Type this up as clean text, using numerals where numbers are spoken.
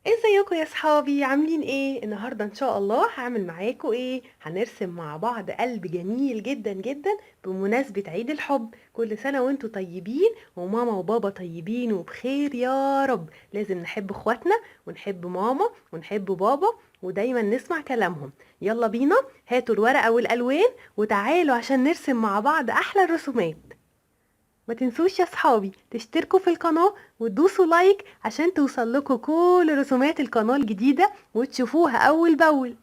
ازيكم يا صحابي؟ عاملين ايه النهارده؟ ان شاء الله هعمل معاكم ايه؟ هنرسم مع بعض قلب جميل جدا جدا بمناسبة عيد الحب. كل سنة وانتم طيبين وماما وبابا طيبين وبخير يا رب. لازم نحب اخواتنا ونحب ماما ونحب بابا ودايما نسمع كلامهم. يلا بينا، هاتوا الورقة والالوان وتعالوا عشان نرسم مع بعض احلى الرسومات. ما تنسوش يا صحابي تشتركوا في القناة وتدوسوا لايك عشان توصل لكم كل رسومات القناة الجديدة وتشوفوها أول بأول.